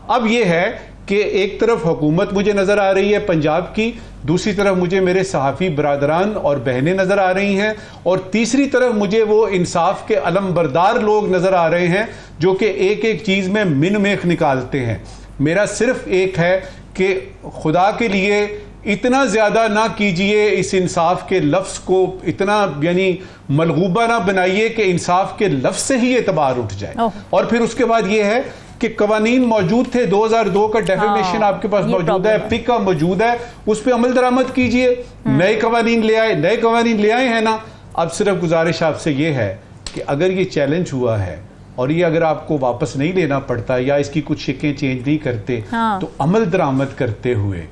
अब ये है कि एक तरफ हुकूमत मुझे नजर आ रही है पंजाब की, दूसरी तरफ मुझे मेरे सहाफ़ी बरादरान और बहनें नजर आ रही हैं, और तीसरी तरफ मुझे वो इंसाफ के अलमबरदार लोग नजर आ रहे हैं जो कि एक एक चीज में मिन-मेख निकालते हैं। मेरा सिर्फ एक है कि खुदा के लिए इतना ज्यादा ना कीजिए, इस इंसाफ के लफ्ज को इतना यानी मलगूबा ना बनाइए कि इंसाफ के लफ्ज से ही एतबार उठ जाए। और फिर उसके बाद ये है कि कवानीन मौजूद थे, 2002 का डेफिमेशन आपके पास मौजूद है, पिका मौजूद है, उस पर अमल दरामद कीजिए। नए कवानीन ले आए हैं ना। अब सिर्फ गुजारिश आपसे ये है कि अगर ये चैलेंज हुआ है और ये अगर आपको वापस नहीं लेना पड़ता या इसकी कुछ शिकें चेंज नहीं करते, तो अमल दरामद करते हुए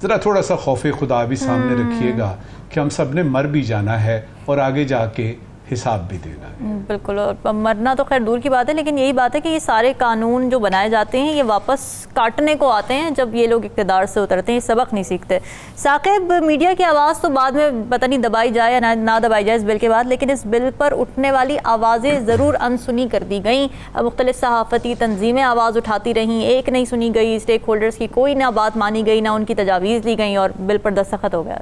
जरा थोड़ा सा खौफे खुदा भी सामने रखिएगा कि हम सब ने मर भी जाना है और आगे जाके हिसाब भी देना है। बिल्कुल। और मरना तो खैर दूर की बात है, लेकिन यही बात है कि ये सारे कानून जो बनाए जाते हैं ये वापस काटने को आते हैं जब ये लोग इक़्तिदार से उतरते हैं, सबक नहीं सीखते। साकिब, मीडिया की आवाज़ तो बाद में पता नहीं दबाई जाए या ना दबाई जाए इस बिल के बाद, लेकिन इस बिल पर उठने वाली आवाज़ें ज़रूर अनसुनी कर दी गई। मुख्तलिफ सहाफ़ती तंजीमें आवाज़ उठाती रहीं, एक नहीं सुनी गई, स्टेक होल्डर्स की कोई ना बात मानी गई, ना उनकी तजावीज़ ली गई, और बिल पर दस्तखत हो गया।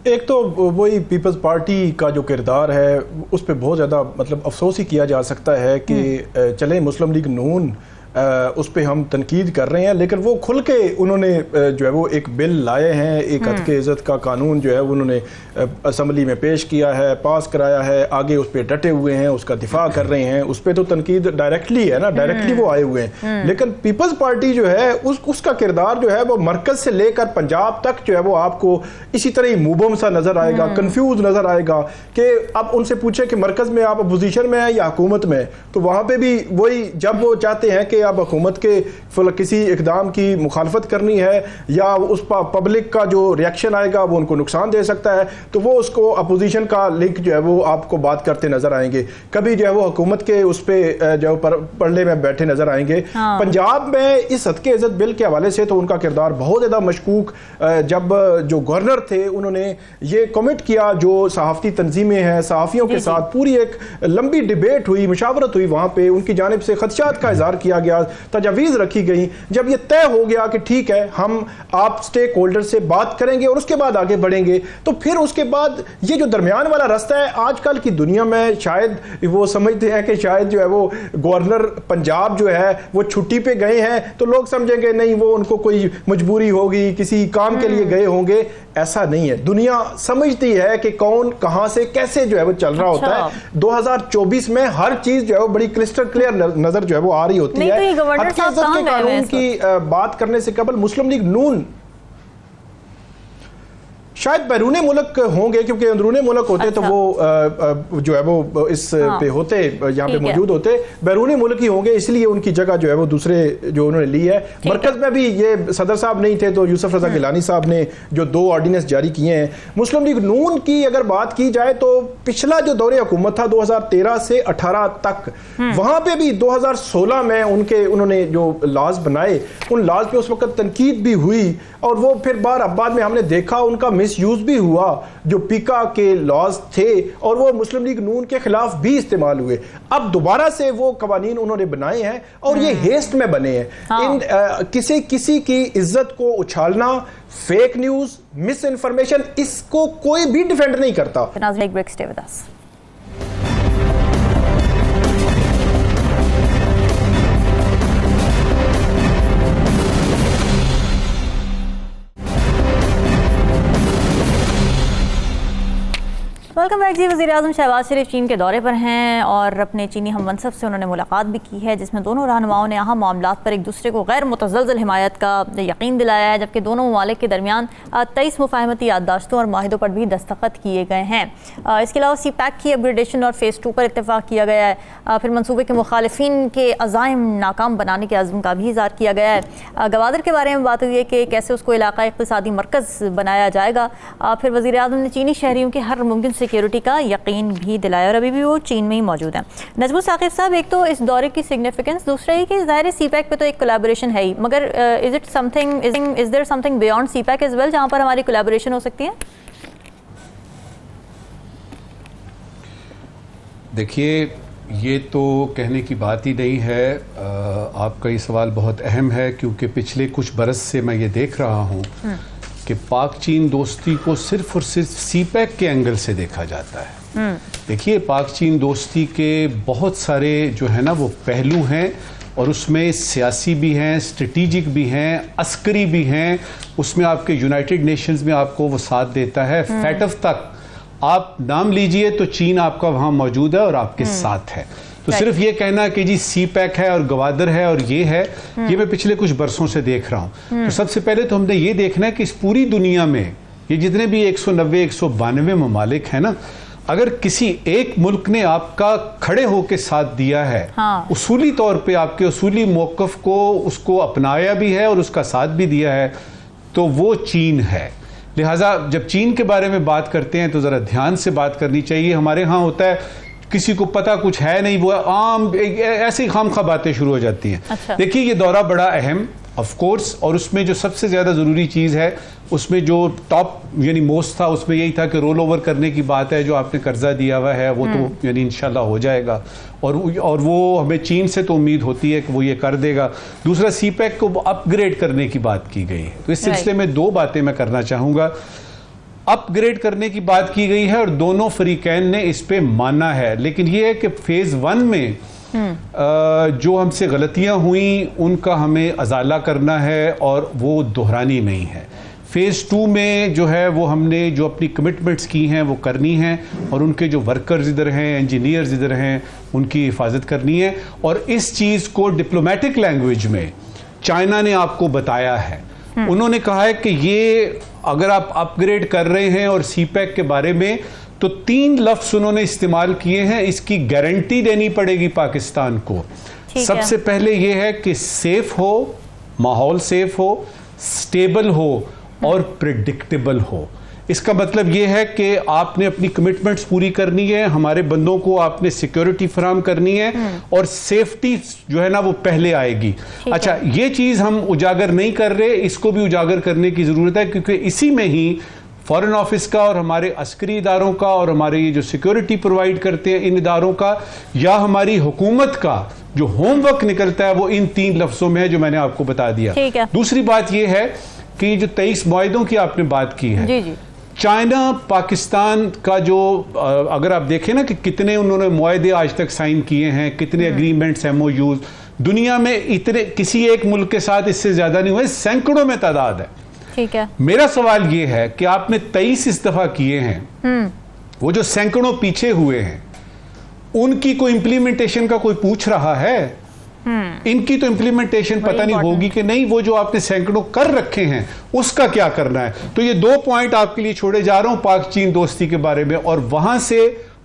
एक तो वही पीपल्स पार्टी का जो किरदार है उस पर बहुत ज़्यादा मतलब अफसोस ही किया जा सकता है कि चले मुस्लिम लीग नून उस पर हम तनकीद कर रहे हैं, लेकिन वो खुल के उन्होंने जो है वो एक बिल लाए हैं, एक हद के इज़्ज़त का कानून जो है उन्होंने असम्बली में पेश किया है, पास कराया है, आगे उस पर डटे हुए हैं, उसका दिफा कर रहे हैं। उस पर तो तनकीद डायरेक्टली है ना, डायरेक्टली वो आए हुए हैं। लेकिन पीपल्स पार्टी जो है उसका किरदार जो है वो मरकज से लेकर पंजाब तक जो है वो आपको इसी तरह ही मुबम सा नजर आएगा, कंफ्यूज नजर आएगा कि आप उनसे पूछे कि मरकज में आप अपोजिशन में है या हुकूमत में, तो वहां पे भी वही, जब वो चाहते हैं कि आप हुकूमत के किसी इकदाम की मुखालफत करनी है या उस पर पब्लिक का जो रिएक्शन आएगा वो उनको नुकसान दे सकता है, तो वो उसको अपोजिशन का लिंक जो है वो आपको बात करते नजर आएंगे। कभी जो है वो हुकूमत के उस पर जो पड़ले में बैठे नजर आएंगे। पंजाब में इस हद के इज्जत बिल के हवाले से तो उनका किरदार बहुत ज़्यादा मशकूक। जब जो गवर्नर थे उन्होंने ये कमिट किया, जो सहाफ़ती तंजीमें हैं सहाफ़ियों के साथ पूरी एक लंबी डिबेट हुई, मुशावरत हुई, वहाँ पे उनकी जानिब से खदशात का इज़हार किया गया, तजावीज़ रखी गई। जब ये तय हो गया कि ठीक है हम आप स्टेक होल्डर से बात करेंगे और उसके बाद आगे बढ़ेंगे, तो फिर उसके बाद ये जो दरमियान वाला रास्ता है, आजकल की दुनिया में शायद वो समझते हैं कि शायद जो है वो गवर्नर पंजाब जो है वो छुट्टी पे गए हैं, तो लोग समझेंगे नहीं वो उनको कोई मजबूरी होगी, किसी काम के लिए गए होंगे। ऐसा नहीं है, दुनिया समझती है कि कौन कहां से कैसे जो है वो चल रहा होता है। 2024 में हर चीज जो है वो बड़ी क्रिस्टल क्लियर नजर जो है वो आ रही होती है। के कानून की बात करने से कबल मुस्लिम लीग नून शायद बैरून मुल्क होंगे, क्योंकि अंदरूनी मुल्क होते तो वो जो है वो इस पे होते, यहाँ पे मौजूद होते। बैरूनी मुल्क ही होंगे, इसलिए उनकी जगह जो है वो दूसरे जो उन्होंने ली है। मरकज में भी ये सदर साहब नहीं थे, तो यूसुफ रजा गिलानी साहब ने जो 2 ऑर्डिनेंस जारी किए हैं। मुस्लिम लीग नून की अगर बात की जाए तो पिछला जो दौरे हुकूमत था 2013 से 18 तक, वहां पे भी 2016 में उन्होंने जो लॉज बनाए, उन लॉज पे उस वक्त तनकीद भी हुई, और वो फिर बाद में हमने देखा उनका मिसयूज भी हुआ। जो पीका के लॉज थे और वो मुस्लिम लीग नून के खिलाफ भी इस्तेमाल हुए। अब दोबारा से वो कवानीन उन्होंने बनाए हैं और ये हेस्ट में बने हैं। किसी की इज्जत को उछालना, फेक न्यूज, मिस इन्फॉर्मेशन, इसको कोई भी डिफेंड नहीं करता। वेलकम बैक जी। वज़ीर-ए-आज़म शहबाज शरीफ चीन के दौरे पर हैं और अपने चीनी हम मनसब से उन्होंने मुलाकात भी की है, जिसमें दोनों रहनुमाओं ने अहम मामलात पर एक दूसरे को गैर मुतज़लज़ल हिमायत का यकीन दिलाया है, जबकि दोनों ममालिक के दरमियान 23 मुफ़ाहमती याददाश्तों और माहिदों पर भी दस्तखत किए गए हैं। इसके अलावा CPEC की अपग्रेडेशन और फ़ेज़ 2 पर इत्तेफाक किया गया है। फिर मनसूबे के मुखालिफिन के अज़ाइम नाकाम बनाने के अज़्म का भी इज़हार किया गया है। गवादर के बारे में बात हुई है कि कैसे उसको इलाका इक़्तिसादी मरकज़ बनाया जाएगा। फिर वज़ीर-ए-आज़म ने चीनी शहरियों के हर मुमकिन सिक्योरिटी का यकीन भी दिलाया और अभी भी वो चीन में ही मौजूद हैं। नजमुल साकिब साहब, एक तो इस दौरे की सिग्निफिकेंस, दूसरा ही कि ज़ाहिर CPEC पे तो एक कोलैबोरेशन है ही, मगर is there something beyond CPEC as well जहाँ पर हमारी कोलैबोरेशन हो सकती है? देखिए, ये तो कहने की बात ही नहीं है। आपका ये सवाल बहुत अहम है, क्योंकि पिछले कुछ बरस से मैं ये देख रहा हूँ कि पाक चीन दोस्ती को सिर्फ और सिर्फ CPEC के एंगल से देखा जाता है। देखिए, पाक चीन दोस्ती के बहुत सारे जो है ना वो पहलू हैं, और उसमें सियासी भी हैं, स्ट्रेटेजिक भी हैं, अस्करी भी हैं। उसमें आपके यूनाइटेड नेशंस में आपको वो साथ देता है। फैटफ तक आप नाम लीजिए तो चीन आपका वहाँ मौजूद है और आपके साथ है। तो सिर्फ ये कहना कि जी CPEC है और गवादर है और ये है, ये मैं पिछले कुछ बरसों से देख रहा हूँ। तो सबसे पहले तो हमने ये देखना है कि इस पूरी दुनिया में ये जितने भी 190-192 ममालिक हैं ना, अगर किसी एक मुल्क ने आपका खड़े होकर साथ दिया है, उसूली तौर पे आपके उसूली मौक़िफ़ को उसको अपनाया भी है और उसका साथ भी दिया है, तो वो चीन है। लिहाजा जब चीन के बारे में बात करते हैं तो ज़रा ध्यान से बात करनी चाहिए। हमारे यहाँ होता है किसी को पता कुछ है नहीं, वो आम ऐसे ही खामखा बातें शुरू हो जाती हैं। अच्छा। देखिए, ये दौरा बड़ा अहम ऑफ कोर्स, और उसमें जो सबसे ज़्यादा ज़रूरी चीज़ है, उसमें जो टॉप यानी मोस्ट था, उसमें यही था कि रोल ओवर करने की बात है। जो आपने कर्जा दिया हुआ है वो तो यानी इंशाल्लाह हो जाएगा, और वो हमें चीन से तो उम्मीद होती है कि वो ये कर देगा। दूसरा, CPEC को अपग्रेड करने की बात की गई है। तो इस सिलसिले में 2 बातें मैं करना चाहूँगा। अपग्रेड करने की बात की गई है और दोनों फरीकैन ने इस पे माना है, लेकिन ये है कि फेज़ 1 में जो हमसे गलतियां हुई उनका हमें अजाला करना है और वो दोहरानी नहीं है। फेज़ 2 में जो है वो हमने जो अपनी कमिटमेंट्स की हैं वो करनी हैं, और उनके जो वर्कर्स इधर हैं, इंजीनियर्स इधर हैं, उनकी हिफाजत करनी है। और इस चीज़ को डिप्लोमेटिक लैंग्वेज में चाइना ने आपको बताया है। उन्होंने कहा है कि ये अगर आप अपग्रेड कर रहे हैं, और CPEC के बारे में तो 3 लफ्ज़ उन्होंने इस्तेमाल किए हैं, इसकी गारंटी देनी पड़ेगी पाकिस्तान को। सबसे पहले ये है कि सेफ हो, माहौल सेफ हो, स्टेबल हो और प्रिडिक्टेबल हो। इसका मतलब ये है कि आपने अपनी कमिटमेंट्स पूरी करनी है, हमारे बंदों को आपने सिक्योरिटी फराहम करनी है, और सेफ्टी जो है ना वो पहले आएगी। अच्छा, ये चीज़ हम उजागर नहीं कर रहे, इसको भी उजागर करने की ज़रूरत है, क्योंकि इसी में ही फॉरेन ऑफिस का और हमारे अस्करी इदारों का और हमारे ये जो सिक्योरिटी प्रोवाइड करते हैं इन इदारों का, या हमारी हुकूमत का जो होमवर्क निकलता है, वो इन 3 लफ्ज़ों में है जो मैंने आपको बता दिया। दूसरी बात ये है कि जो 23 मुआहिदों की आपने बात की है, चाइना पाकिस्तान का जो अगर आप देखें ना कि कितने उन्होंने मुआहदे आज तक साइन किए हैं, कितने एग्रीमेंट्स, MOUs दुनिया में, इतने किसी एक मुल्क के साथ इससे ज्यादा नहीं हुए, सैकड़ों में तादाद है। ठीक है, मेरा सवाल ये है कि आपने 23 इस दफा किए हैं, वो जो सैकड़ों पीछे हुए हैं उनकी कोई इंप्लीमेंटेशन का कोई पूछ रहा है? इनकी तो इम्प्लीमेंटेशन पता नहीं होगी कि नहीं, वो जो आपने सैकड़ों कर रखे हैं उसका क्या करना है। तो ये 2 पॉइंट आपके लिए छोड़े जा रहा हूं पाक चीन दोस्ती के बारे में, और वहां से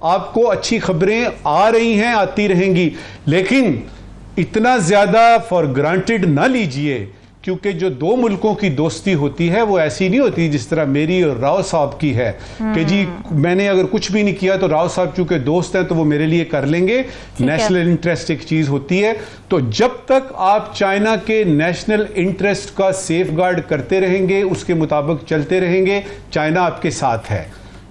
आपको अच्छी खबरें आ रही हैं, आती रहेंगी, लेकिन इतना ज्यादा फॉर ग्रांटेड ना लीजिए, क्योंकि जो 2 मुल्कों की दोस्ती होती है वो ऐसी नहीं होती जिस तरह मेरी और राव साहब की है कि जी मैंने अगर कुछ भी नहीं किया तो राव साहब चूंकि दोस्त हैं तो वो मेरे लिए कर लेंगे। नेशनल इंटरेस्ट एक चीज होती है, तो जब तक आप चाइना के नेशनल इंटरेस्ट का सेफ गार्ड करते रहेंगे, उसके मुताबिक चलते रहेंगे, चाइना आपके साथ है।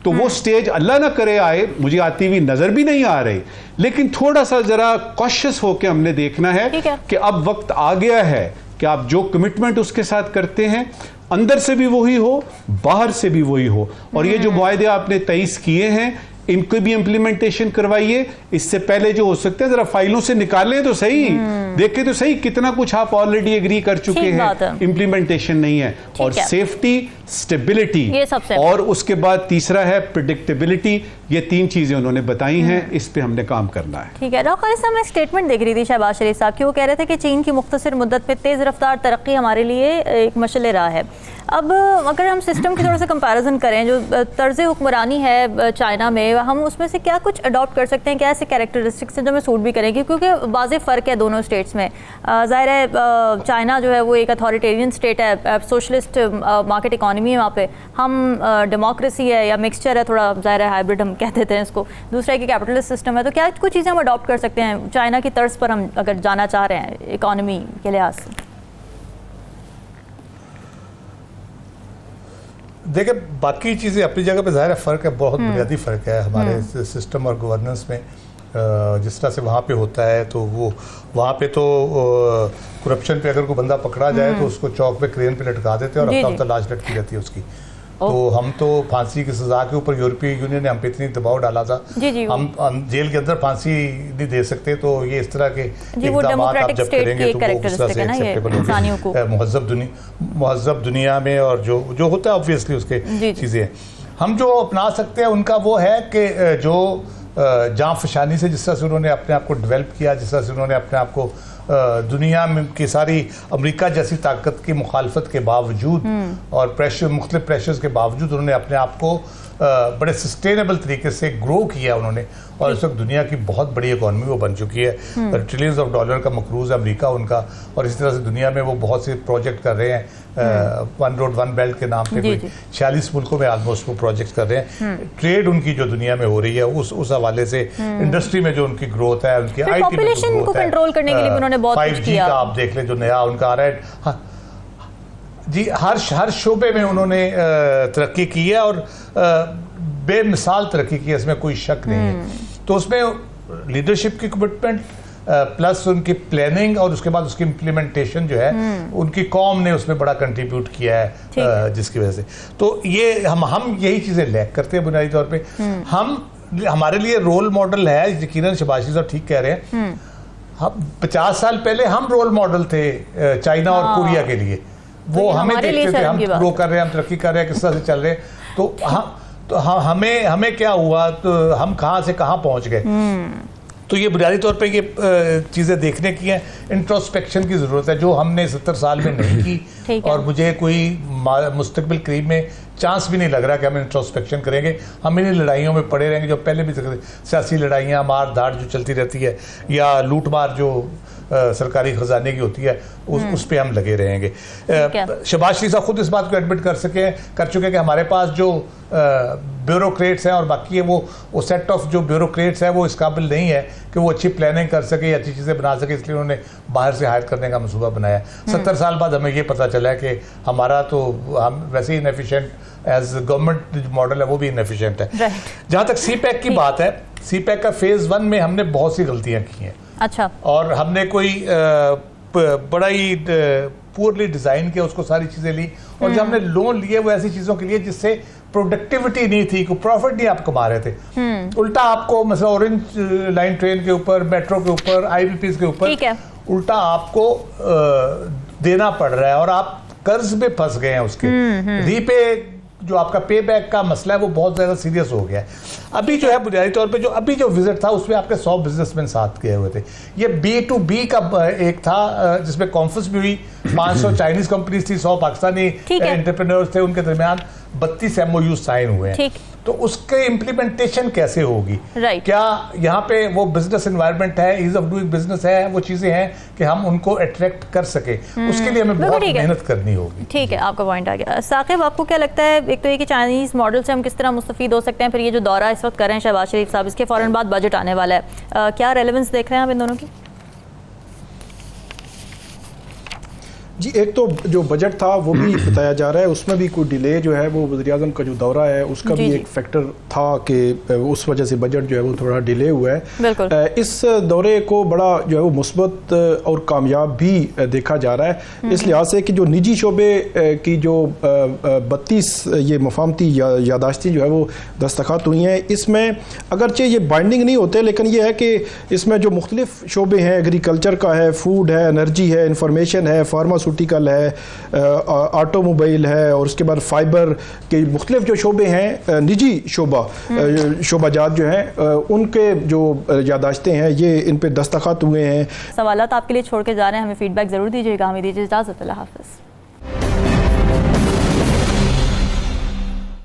तो वो स्टेज अल्लाह ना करे आए, मुझे आती हुई नजर भी नहीं आ रही, लेकिन थोड़ा सा जरा कॉशियस होकर हमने देखना है कि अब वक्त आ गया है कि आप जो कमिटमेंट उसके साथ करते हैं अंदर से भी वही हो, बाहर से भी वही हो, और ये जो मुआहदे आपने 23 किए हैं इनको भी इम्प्लीमेंटेशन करवाइए। इससे पहले जो हो सकते हैं जरा फाइलों से निकालें तो सही, देखें तो सही कितना कुछ आप ऑलरेडी एग्री कर चुके हैं, इम्प्लीमेंटेशन नहीं है। और सेफ्टी, स्टेबिलिटी, और उसके बाद तीसरा है प्रेडिक्टेबिलिटी, ये 3 चीजें उन्होंने बताई हैं, इस पे हमने काम करना है। ठीक है। राव खालिद साहब, मैं स्टेटमेंट देख रही थी शहबाज शरीफ साहब की, वो कह रहे थे कि चीन की मुख्तसर मुद्दत में तेज़ रफ्तार तरक्की हमारे लिए एक मशअल राह है। अब अगर हम सिस्टम की थोड़ा सा कंपैरिजन करें, जो तर्ज हुक्मरानी है चाइना में, हम उसमें से क्या कुछ अडॉप्ट कर सकते हैं, क्या ऐसे कैरेक्टरिस्टिक्स हैं जो हमें सूट भी करेंगे, क्योंकि वाज़ेह फ़र्क है दोनों स्टेट्स में। ज़ाहिर है चाइना जो है वो एक अथॉरिटेरियन स्टेट है, सोशलिस्ट मार्केट इकॉनमी है वहाँ पे, हम डेमोक्रेसी है या मिक्सचर है, थोड़ा ज़ाहिर है हाइब्रिड हम कह देते हैं इसको, दूसरा है कि कैपिटलिस्ट सिस्टम है। तो क्या कुछ चीज़ें हम अडॉप्ट कर सकते हैं चाइना की तर्ज पर, हम अगर जाना चाह रहे हैं इकॉनमी के लिहाज से? देखिए, बाकी चीज़ें अपनी जगह पे ज़ाहिर है फ़र्क है, बहुत बुनियादी फ़र्क है हमारे सिस्टम और गवर्नेंस में। जिस तरह से वहाँ पे होता है, तो वो वहाँ पे तो करप्शन पे अगर कोई बंदा पकड़ा जाए तो उसको चौक पे क्रेन पे लटका देते हैं और हफ्ता लाश लटकी रहती है उसकी। तो हम तो फांसी की सज़ा के ऊपर यूरोपीय यूनियन ने हम पे इतनी दबाव डाला था, हम जेल के अंदर फांसी नहीं दे सकते। तो ये इस तरह के इक़दाम आप जब करेंगे तो वो उस तरह से एक्सेप्टेबल होगी मुहज़्ज़ब दुनिया में, और जो होता है ऑब्वियसली उसके चीज़ें हम जो अपना सकते हैं उनका वो है कि जो जाँ फशानी से जिस तरह से उन्होंने अपने आप को डेवलप किया, जिस तरह से उन्होंने अपने आप को दुनिया में की सारी अमेरिका जैसी ताकत की मुखालफत के बावजूद और मुख्तलिफ प्रेशर्स के बावजूद उन्होंने अपने आप को बड़े सस्टेनेबल तरीके से ग्रो किया उन्होंने, और इस वक्त दुनिया की बहुत बड़ी इकॉनमी वो बन चुकी है। ट्रिलियंस ऑफ डॉलर का मकरूज़ अमेरिका उनका, और इसी तरह से दुनिया में वो बहुत से प्रोजेक्ट कर रहे हैं, 1 रोड 1 बेल्ट के नाम पे कोई 46 मुल्कों में ऑलमोस्ट वो प्रोजेक्ट कर रहे हैं। ट्रेड उनकी जो दुनिया में हो रही है उस हवाले से इंडस्ट्री में जो उनकी ग्रोथ है, उनकी IT में जो ग्रोथ है, 5G का आप देख लें जो नया उनका आ रहा है जी, हर शोबे में उन्होंने तरक्की की है और बेमिसाल तरक्की की है, इसमें कोई शक नहीं है। तो उसमें लीडरशिप की कमिटमेंट प्लस उनकी प्लानिंग और उसके बाद उसकी इम्प्लीमेंटेशन जो है उनकी कौम ने उसमें बड़ा कंट्रीब्यूट किया है, जिसकी वजह से तो ये हम यही चीज़ें लैक करते हैं बुनियादी तौर पे। हमारे लिए रोल मॉडल है, यकीनन शबाशी साहब ठीक कह रहे हैं, हम 50 साल पहले हम रोल मॉडल थे चाइना और कोरिया के लिए। वो हमें देखते थे, हम ग्रो कर रहे हैं, हम तरक्की कर रहे हैं, किस तरह से चल रहे हैं, तो हमें क्या हुआ, तो हम कहाँ से कहाँ पहुँच गए। तो ये बुनियादी तौर पे ये चीज़ें देखने की हैं, इंट्रोस्पेक्शन की ज़रूरत है जो हमने 70 साल में नहीं की, और मुझे कोई मुस्तकबिल करीब में चांस भी नहीं लग रहा कि हम इंट्रोस्पेक्शन करेंगे। हम इन्हीं लड़ाइयों में पड़े रहेंगे जो पहले भी सियासी लड़ाइयाँ, मार धाड़ जो चलती रहती है, या लूट मार जो सरकारी खजाने की होती है, उस पे हम लगे रहेंगे। शहबाज शरीफ साहब खुद इस बात को एडमिट कर चुके हैं कि हमारे पास जो ब्यूरोक्रेट्स हैं और बाकी है वो सेट ऑफ जो ब्यूरोक्रेट्स हैं वो इस काबिल नहीं है कि वो अच्छी प्लानिंग कर सके, अच्छी चीज़ें बना सके, इसलिए उन्होंने बाहर से हायर करने का मंसूबा बनाया। 70 साल बाद हमें ये पता चला है कि हमारा तो हम वैसे ही इनएफिशिएंट एज गवर्नमेंट मॉडल है वो भी इनएफिशिएंट है। जहाँ तक CPEC की बात है, CPEC का फेज़ 1 में हमने बहुत सी गलतियाँ की हैं। अच्छा। और हमने कोई बड़ा ही पूरली डिज़ाइन किया, उसको सारी चीज़ें ली, और जो हमने लोन लिए वो ऐसी चीज़ों के लिए जिससे प्रोडक्टिविटी नहीं थी, कोई प्रॉफिट नहीं आप कमा रहे थे। उल्टा आपको मतलब ऑरेंज लाइन ट्रेन के ऊपर, मेट्रो के ऊपर, IPPs के ऊपर उल्टा आपको देना पड़ रहा है और आप कर्ज में फंस गए हैं, उसके रीपे जो आपका पे बैक का मसला है वो बहुत ज़्यादा सीरियस हो गया है। अभी जो है बुनियादी तौर पे जो विजिट था उसमें आपके 100 बिजनेसमैन साथ गए हुए थे। ये B2B का एक था जिसमें कॉन्फ्रेंस भी हुई, 500 चाइनीज कंपनीज थी, 100 पाकिस्तानी एंटरप्रेन्योर्स थे, उनके दरमियान 32 MOU साइन हुए हैं। तो उसके इम्प्लीमेंटेशन कैसे होगी? क्या यहाँ पे वो बिजनेस एनवायरनमेंट है, ईज ऑफ डूइंग बिजनेस है, वो चीजें हैं कि हम उनको अट्रैक्ट कर सके, उसके लिए हमें बहुत मेहनत करनी होगी। ठीक है, आपका पॉइंट आ गया। साकिब, आपको क्या लगता है, एक तो ये कि चाइनीज मॉडल से हम किस तरह मुस्तफीद हो सकते हैं, फिर ये जो दौरा इस वक्त कर रहे हैं शहबाज शरीफ साहब, इसके फौरन बाद बजट आने वाला है, क्या रेलेवेंस देख रहे हैं आप इन दोनों की? जी, एक तो जो बजट था वो भी बताया जा रहा है, उसमें भी कोई डिले जो है वो वज़ीर-ए-आज़म का जो दौरा है उसका भी एक फैक्टर था कि उस वजह से बजट जो है वो थोड़ा डिले हुआ है। इस दौरे को बड़ा जो है वो मुस्बत और कामयाब भी देखा जा रहा है, इस लिहाज से कि जो निजी शोबे की जो 32 ये मफाहमती यादाश्तें जो है वो दस्तखत हुई हैं, इसमें अगरचे ये बाइंडिंग नहीं होते, लेकिन ये है कि इसमें जो मुख्तलिफ शोबे हैं, एग्रीकल्चर का है, फूड है, एनर्जी है, इंफॉर्मेशन है, फार्मास्यूटिकल है, ऑटोमोबाइल है, और उसके बाद फाइबर के मुख्तलिफ जो शोबे हैं, निजी शोबाजात जो हैं, उनके जो यादाश्तें हैं ये इन पे दस्तखत हुए हैं। सवालात आपके लिए छोड़ के जा रहे हैं, हमें फीडबैक ज़रूर दीजिएगा। हमें दीजिए इजाज़त, अल्लाह हाफ़िज़।